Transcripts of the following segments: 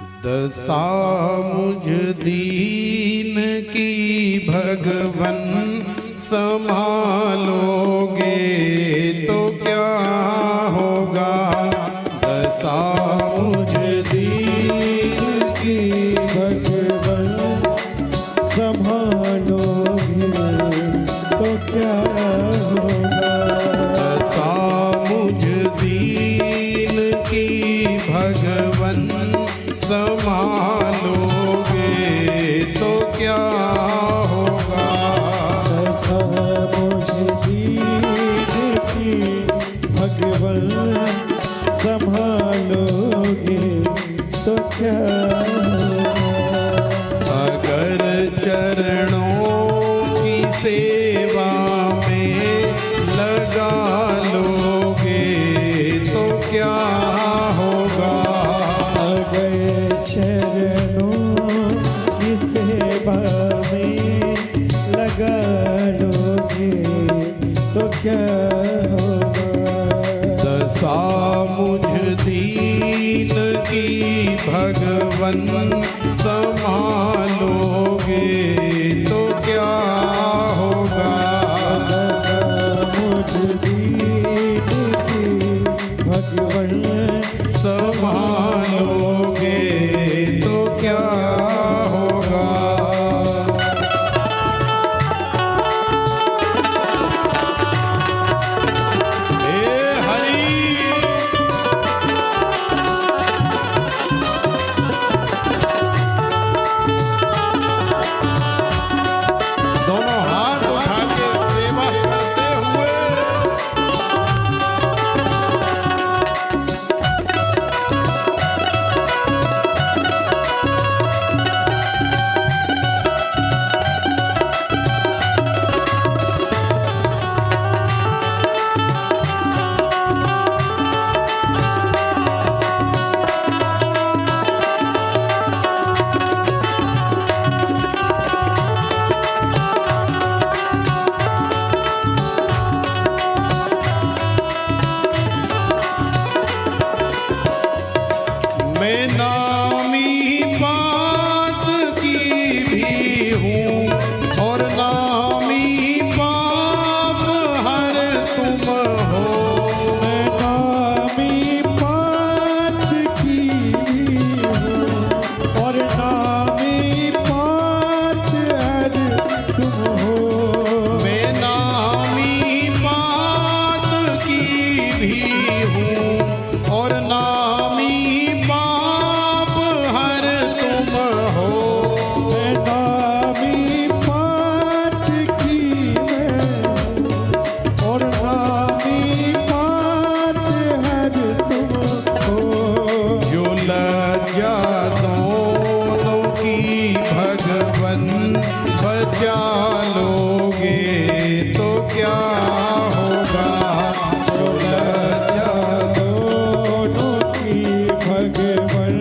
दशा मुझ दीन की भगवन संभालोगे तो क्या होगा। दशा मुझ दीन की भगवन संभालोगे तो क्या होगा। दशा मुझ दीन की भगवन संभालोगे तो क्या होगा। दशा मुझ दीन की भगवन संभालोगे तो क्या होगा। अगर चरणों की सेवा में लगा लोगे तो क्या होगा। अगर चरणों की सेवा में लगा लोगे तो क्या होगा। दशा मुझ दीन की भगवन संभालोगे तो क्या होगा। दशा मुझ दीन की भगवन संभालोगे तो क्या होगा। हे हरि दोनों हाथ उठा के सेवा करते हुए मैं नामी बात की भी हूँ और नामी पाप हर तुम हो। मैं नामी पात की हूँ और नामी पात हर तुम हो। मैं नामी बात की भी हूँ और नामी पाप हर तुम हो। मैं नामी पात की मैं और नामी पात हर तुम हो। जो लज्जा दोनों की भगवन बचा लोगे तो क्या होगा। जो लज्जा दोनों की भगवन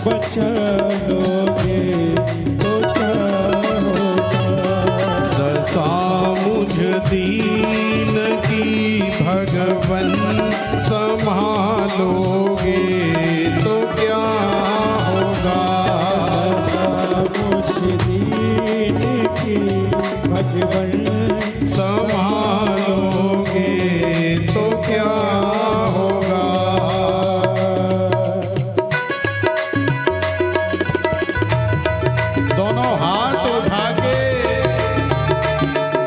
बचा लोगे तो क्या होगा। दशा मुझ दीन की भगवन संभालोगे तो क्या होगा। दशा मुझ दीन की भगवन संभालोगे तो क्या होगा। दोनों हाथ उठा के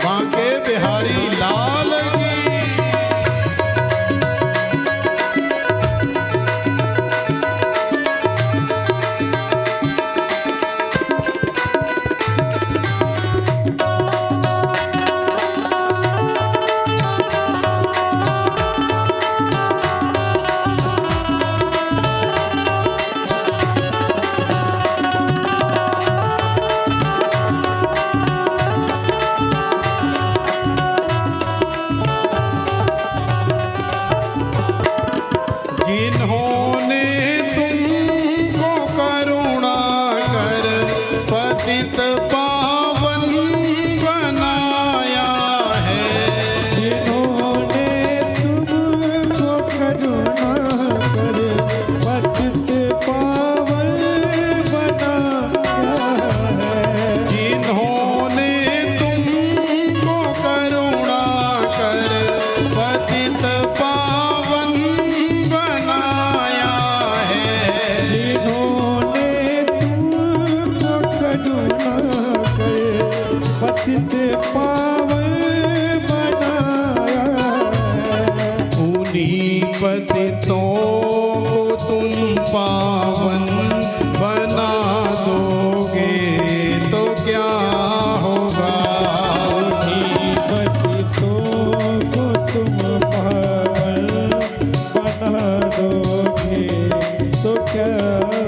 बांके बिहारी लाल की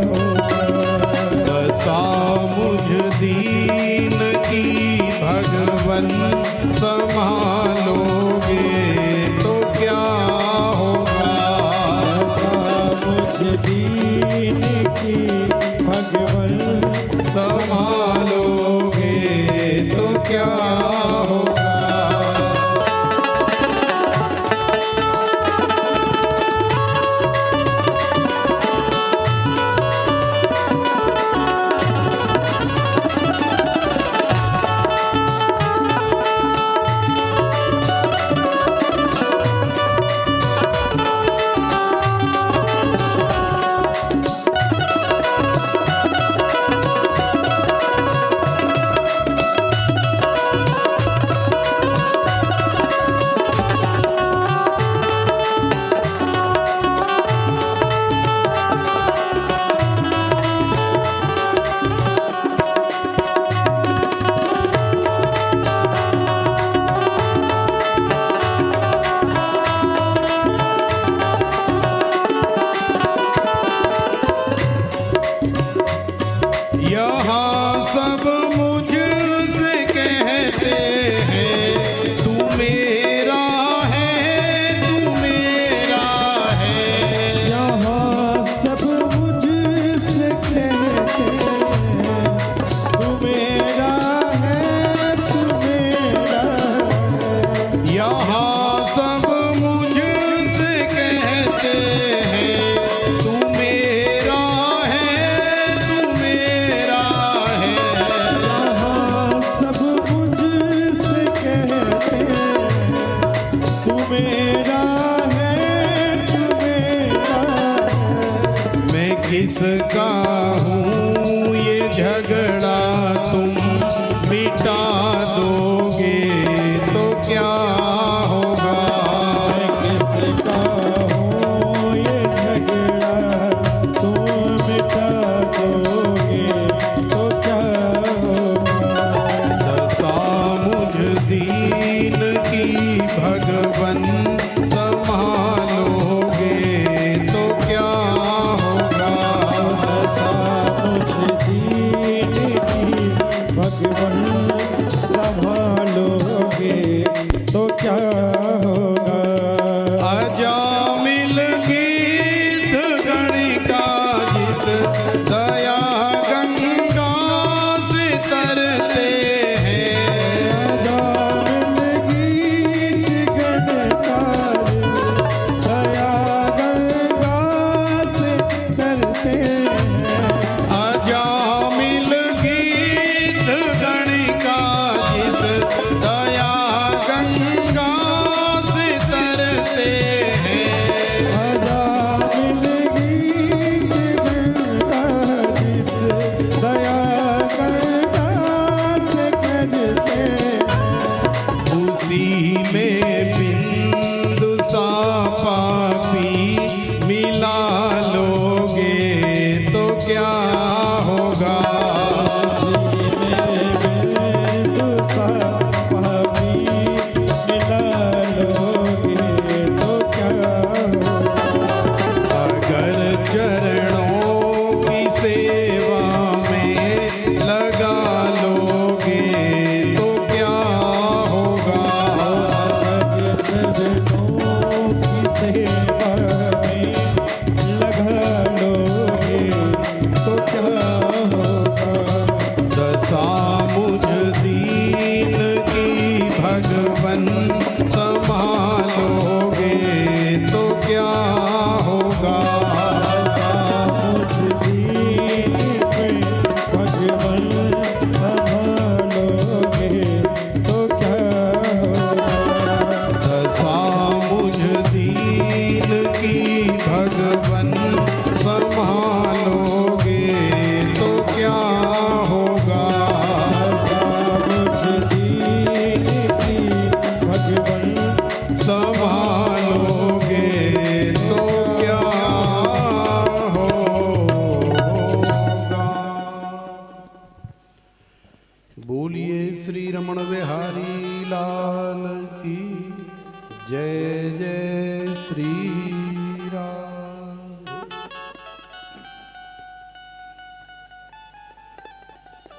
होगा। दशा मुझ दीन की भगवन संभालोगे तो क्या होगा। दशा मुझ दीन की भगवन संभालोगे तो क्या होगा। यहाँ सब मुझसे कहते हैं तू मेरा है, तू मेरा है। यहाँ सब मुझसे कहते हैं तू मेरा है, तू मेरा है। यहाँ सब मुझसे कहते हैं तू मेरा है, तू मेरा है। यहाँ सब मुझसे कहते हैं तू मेरा है, तू मेरा है। मैं किसका हूँ ये झगड़ा तुम मिटा दोगे तो क्या होगा। मैं किसका हूँ ये झगड़ा तुम मिटा दोगे तो क्या होगा। दशा मुझ दीन की भगवन संभालोगे तो क्या होगा। दशा मुझ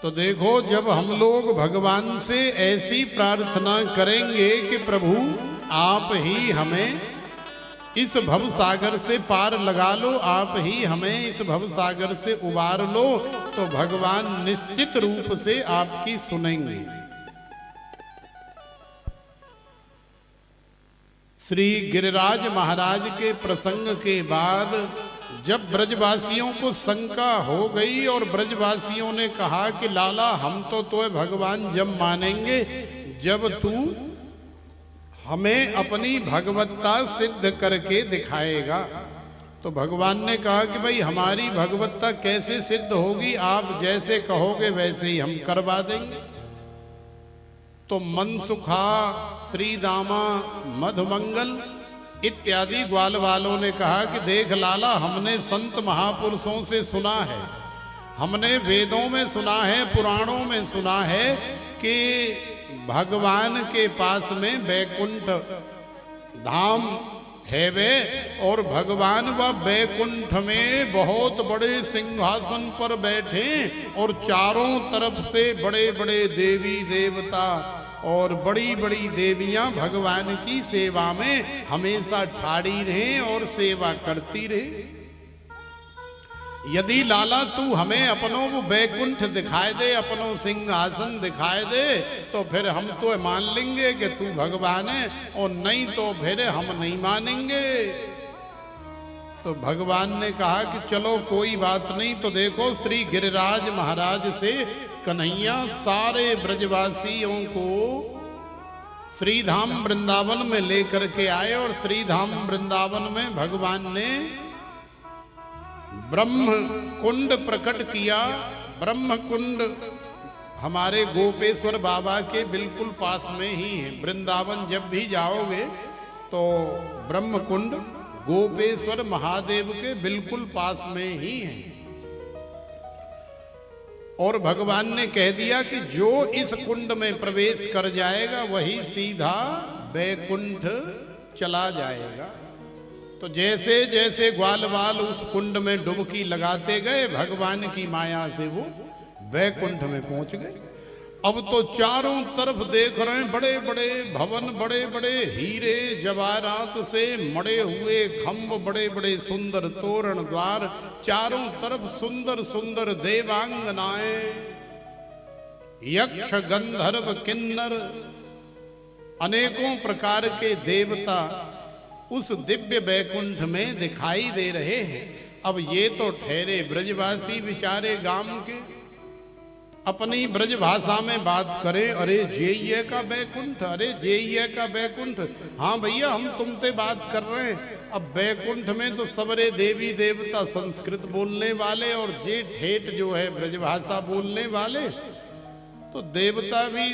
तो देखो, जब हम लोग भगवान से ऐसी प्रार्थना करेंगे कि प्रभु आप ही हमें इस भव सागर से पार लगा लो, आप ही हमें इस भव सागर से उबार लो, तो भगवान निश्चित रूप से आपकी सुनेंगे। श्री गिरिराज महाराज के प्रसंग के बाद जब ब्रजवासियों को शंका हो गई और ब्रजवासियों ने कहा कि लाला हम तो भगवान जब मानेंगे जब तू हमें अपनी भगवत्ता सिद्ध करके दिखाएगा। तो भगवान ने कहा कि भाई हमारी भगवत्ता कैसे सिद्ध होगी, आप जैसे कहोगे वैसे ही हम करवा देंगे। तो मनसुखा, श्रीदामा, मधुमंगल इत्यादि ग्वाल वालों ने कहा कि देख लाला, हमने संत महापुरुषों से सुना है, हमने वेदों में सुना है, पुराणों में सुना है कि भगवान के पास में वैकुंठ धाम है वे, और भगवान व वैकुंठ में बहुत बड़े सिंहासन पर बैठे और चारों तरफ से बड़े बड़े देवी देवता और बड़ी बड़ी देवियां भगवान की सेवा में हमेशा ठाड़ी रहे और सेवा करती रहे। यदि लाला तू हमें अपनों को वैकुंठ दिखाए दे, अपनों सिंहासन दिखाए दे, तो फिर हम तो मान लेंगे कि तू भगवान है, और नहीं तो फिर हम नहीं मानेंगे। तो भगवान ने कहा कि चलो कोई बात नहीं। तो देखो, श्री गिरिराज महाराज से कन्हैया सारे ब्रजवासियों को श्रीधाम वृंदावन में लेकर के आए, और श्रीधाम वृंदावन में भगवान ने ब्रह्म कुंड प्रकट किया। ब्रह्म कुंड हमारे गोपेश्वर बाबा के बिल्कुल पास में ही है। वृंदावन जब भी जाओगे तो ब्रह्म कुंड गोपेश्वर महादेव के बिल्कुल पास में ही है। और भगवान ने कह दिया कि जो इस कुंड में प्रवेश कर जाएगा वही सीधा वैकुंठ चला जाएगा। तो जैसे जैसे ग्वाल बाल उस कुंड में डुबकी लगाते गए, भगवान की माया से वो वैकुंठ में पहुंच गए। अब तो चारों तरफ देख रहे हैं बड़े बड़े भवन, बड़े बड़े हीरे जवाहरात से मड़े हुए खंभ, बड़े बड़े सुंदर तोरण द्वार, चारों तरफ सुंदर सुंदर देवांगनाएं, यक्ष गंधर्व किन्नर, अनेकों प्रकार के देवता उस दिव्य वैकुंठ में दिखाई दे रहे हैं। अब ये तो ठहरे ब्रजवासी बेचारे गांव के, अपनी ब्रज भाषा में बात करें, अरे जेय का वैकुंठ, अरे जेय का वैकुंठ। हाँ भैया, हम तुमसे बात कर रहे हैं। अब वैकुंठ में तो सबरे देवी देवता संस्कृत बोलने वाले और जे ठेठ जो है ब्रजभाषा बोलने वाले, तो देवता भी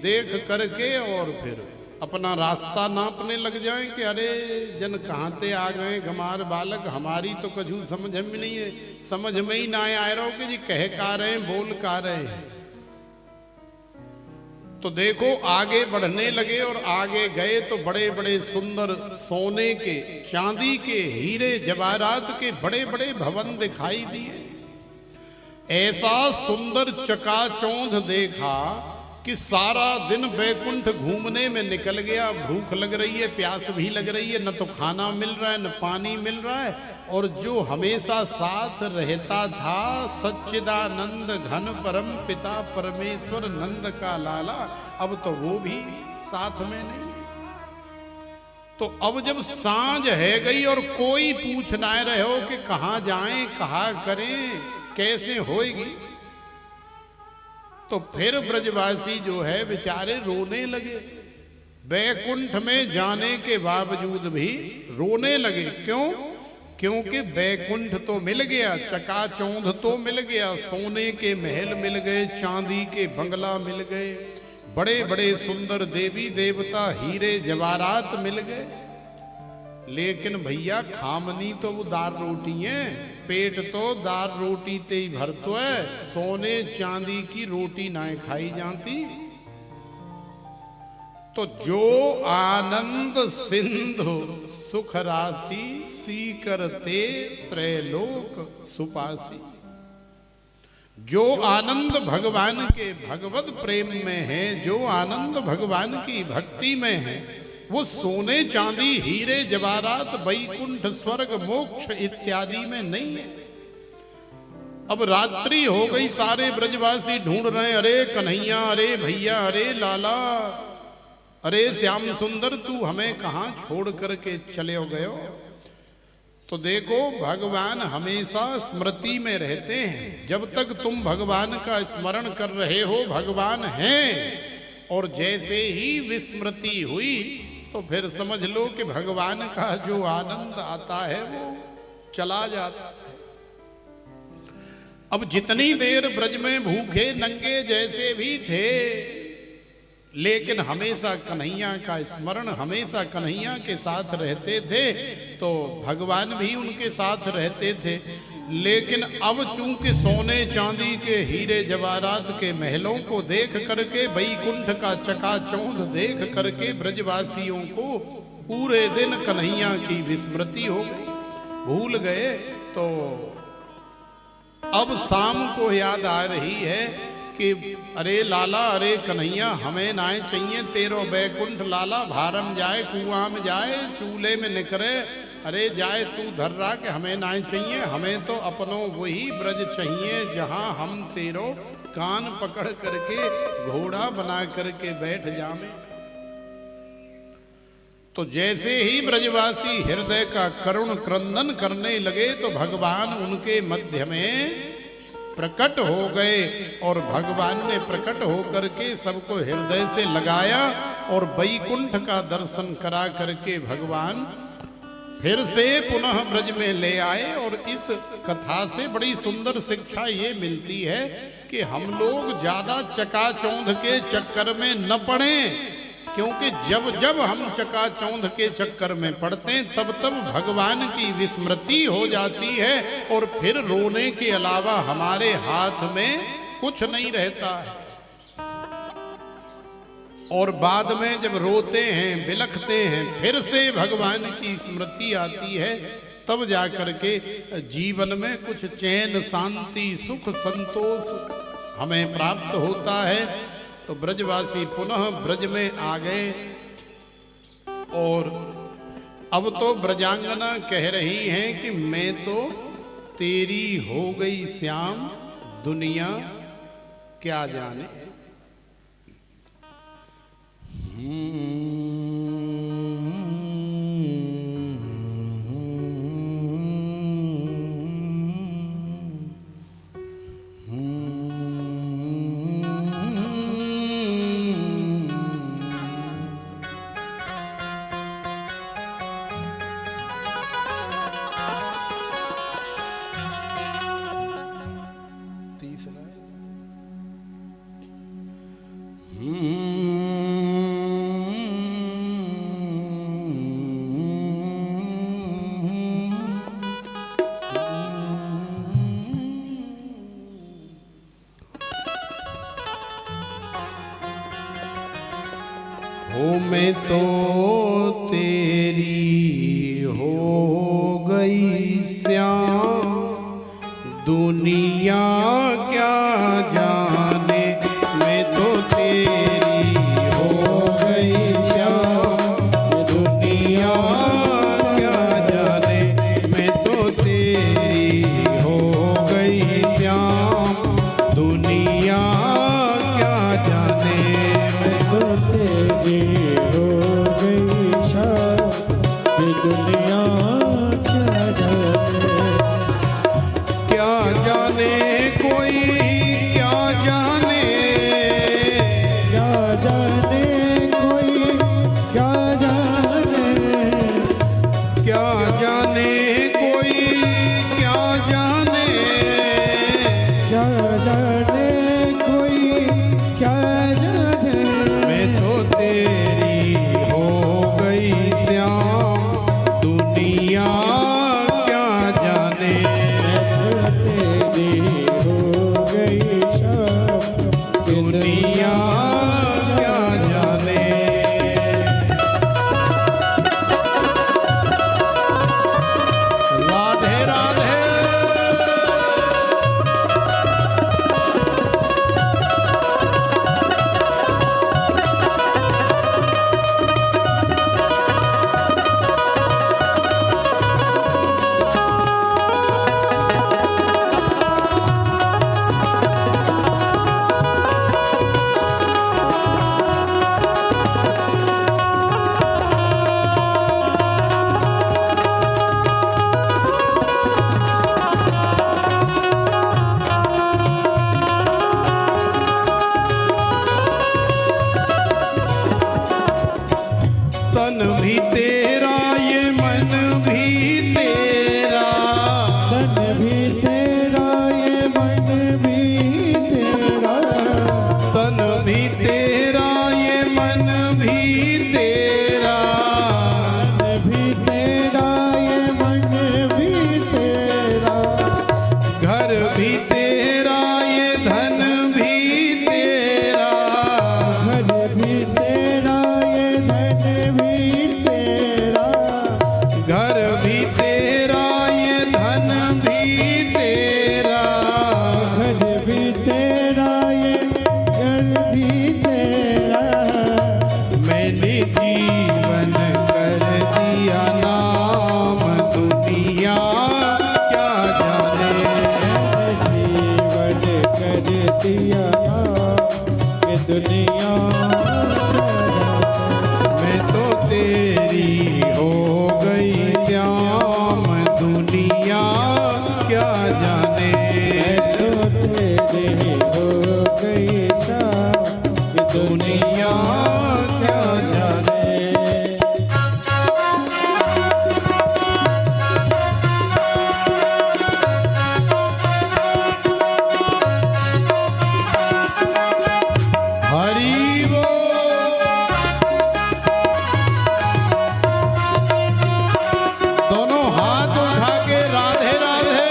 देख करके और फिर अपना रास्ता नापने लग जाएं कि अरे जन कहाँ ते आ गए गमार बालक, हमारी तो कछु समझ में नहीं है, समझ में ही ना आए रहो कि जी कह का रहे हैं, बोल का रहे हैं। तो देखो आगे बढ़ने लगे और आगे गए तो बड़े बड़े सुंदर सोने के, चांदी के, हीरे जवाहरात के बड़े बड़े भवन दिखाई दिए। ऐसा सुंदर चकाचौंध देखा कि सारा दिन वैकुंठ घूमने में निकल गया। भूख लग रही है, प्यास भी लग रही है, न तो खाना मिल रहा है न पानी मिल रहा है। और जो हमेशा साथ रहता था सच्चिदानंद घन परम पिता परमेश्वर नंद का लाला, अब तो वो भी साथ में नहीं। तो अब जब सांझ है गई और कोई पूछ ना रहे हो कि कहाँ जाएं, कहाँ करें, कैसे होएगी, तो फिर ब्रजवासी जो है बेचारे रोने लगे। वैकुंठ में जाने के बावजूद भी रोने लगे। क्यों? क्योंकि वैकुंठ तो मिल गया, चकाचौंध तो मिल गया, सोने के महल मिल गए, चांदी के बंगला मिल गए, बड़े बड़े सुंदर देवी देवता, हीरे जवाहरात मिल गए। लेकिन भैया खामनी तो वो दाल रोटी है, पेट तो दाल रोटी ते ही भरतो है, सोने चांदी की रोटी ना खाई जाती। तो जो आनंद सिंधु सुख राशि सी करते त्रैलोक सुपासी, जो आनंद भगवान के भगवत प्रेम में है, जो आनंद भगवान की भक्ति में है, वो सोने चांदी हीरे जवाहरात वैकुंठ स्वर्ग मोक्ष इत्यादि में नहीं है। अब रात्रि हो गई, सारे ब्रजवासी ढूंढ रहे हैं, अरे कन्हैया, अरे भैया, अरे लाला, अरे श्याम सुंदर, तू हमें कहां छोड़ करके चले गए हो। तो देखो, भगवान हमेशा स्मृति में रहते हैं। जब तक तुम भगवान का स्मरण कर रहे हो, भगवान हैं, और जैसे ही विस्मृति हुई तो फिर समझ लो कि भगवान का जो आनंद आता है वो चला जाता है। अब जितनी देर ब्रज में भूखे नंगे जैसे भी थे, लेकिन हमेशा कन्हैया का स्मरण, हमेशा कन्हैया के साथ रहते थे, तो भगवान भी उनके साथ रहते थे। लेकिन अब चूंकि सोने चांदी के हीरे जवाहरात के महलों को देख करके, वैकुंठ का चकाचौंध देख करके ब्रजवासियों को पूरे दिन कन्हैया की विस्मृति हो गई, भूल गए। तो अब शाम को याद आ रही है कि अरे लाला, अरे कन्हैया, हमें नाय चाहिए तेरो बैकुंठ लाला, भारम जाए कुआं में जाए चूल्हे में निकरे, अरे जाए तू धर्रा के हमें नाय चाहिए, हमें तो अपनों वही ब्रज चाहिए जहां हम तेरो कान पकड़ करके घोड़ा बना करके बैठ जावे। तो जैसे ही ब्रजवासी हृदय का करुण क्रंदन करने लगे तो भगवान उनके मध्य में प्रकट हो गए, और भगवान ने प्रकट होकर के सबको हृदय से लगाया और वैकुंठ का दर्शन करा करके भगवान फिर से पुनः ब्रज में ले आए। और इस कथा से बड़ी सुंदर शिक्षा ये मिलती है कि हम लोग ज्यादा चकाचौंध के चक्कर में न पड़े, क्योंकि जब जब हम चकाचौंध के चक्कर में पड़ते हैं तब तब भगवान की विस्मृति हो जाती है, और फिर रोने के अलावा हमारे हाथ में कुछ नहीं रहता है। और बाद में जब रोते हैं, बिलखते हैं, फिर से भगवान की स्मृति आती है, तब जाकर के जीवन में कुछ चैन, शांति, सुख, संतोष हमें प्राप्त होता है। तो ब्रजवासी पुनः ब्रज में आ गए, और अब तो ब्रजांगना कह रही हैं कि मैं तो तेरी हो गई श्याम, दुनिया क्या जाने। हो मैं तो तेरी हो गई श्याम, दुनिया क्या जाने। मैं तो तेरी हो गई श्याम, दुनिया क्या जाने। मैं तो तेरी हो गई श्याम, दुनिया क्या जाने। मैं तो तेरी हो गई शाम, ये दुनिया क्या जाने। क्या जाने कोई, क्या जाने दुनिया मैं तो तेरी हो गई श्याम दुनिया क्या जाने। तो तेरे हो गई शाम दुनिया क्या जाने। हरि बोल। दोनों हाथ उठा के राधे राधे।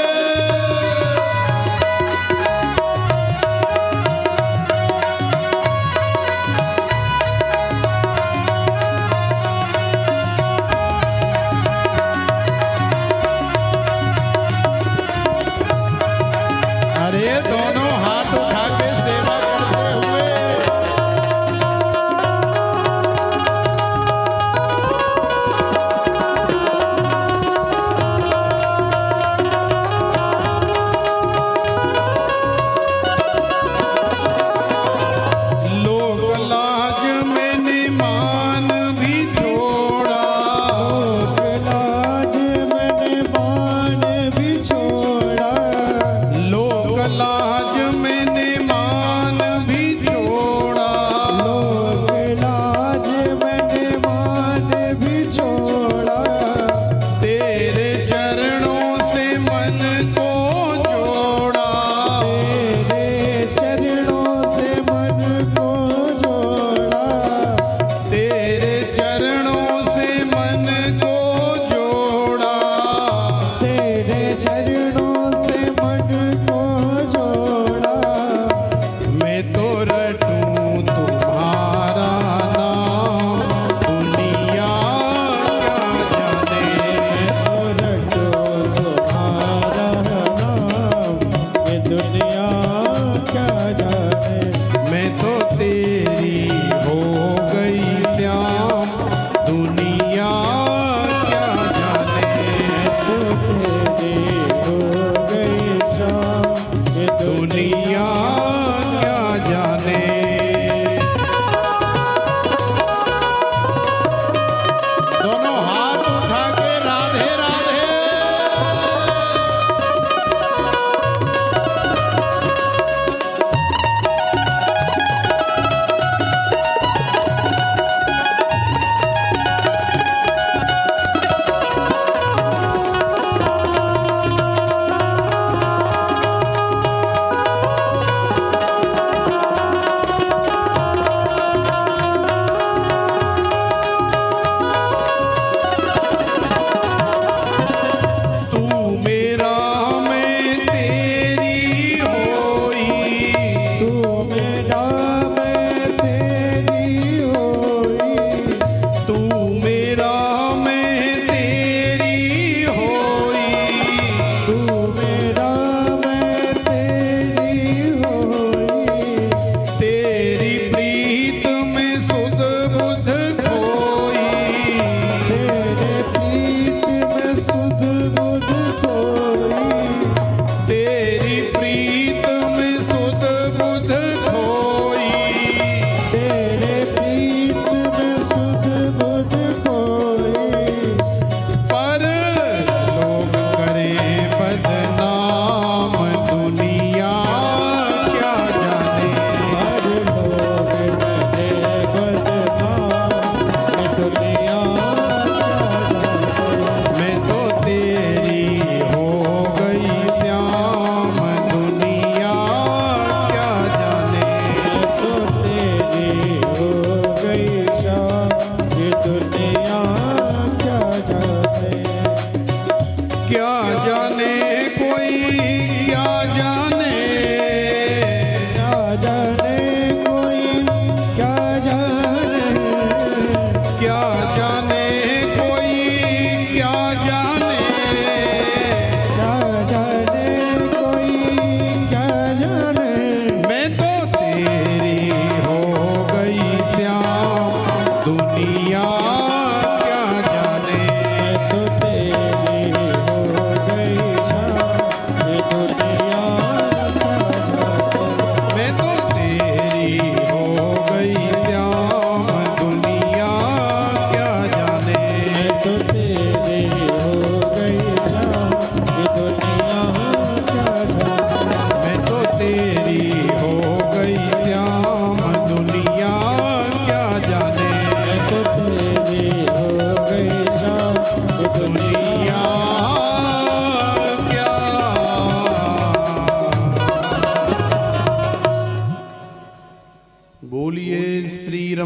अरे दोनों हाथ उठा के सेवा करते हुए लोक लाज मैंने मान भी छोड़ा। लाज मैंने मान भी छोड़ा। लोक लाज मैंने मान भी छोड़ा। लाज मैंने मान भी छोड़ा। तेरे चरणों से मन को जोड़ा। तेरे चरणों से मन को जोड़ा। तेरे चरणों से मन को जोड़ा। तेरे चरणों से मन को जोड़ा। मैं तो रटूं तुम्हारा नाम दुनिया क्या जाने। और जो तुम्हारा नाम ये दुनिया क्या जाने। मैं तो तेरी हो गई श्याम दुनिया क्या जाने। तो तेरी हो गई शाम ये दुनिया क्या जाने। दोनों हाथ उठा के राधे राधे।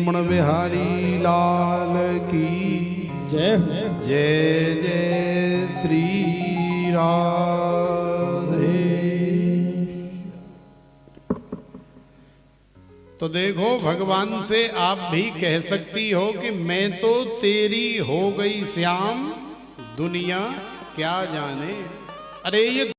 रमण बिहारी लाल की जय जय जय श्री राधे। तो देखो भगवान से आप भी कह सकती हो कि मैं तो तेरी हो गई श्याम, दुनिया क्या जाने। अरे ये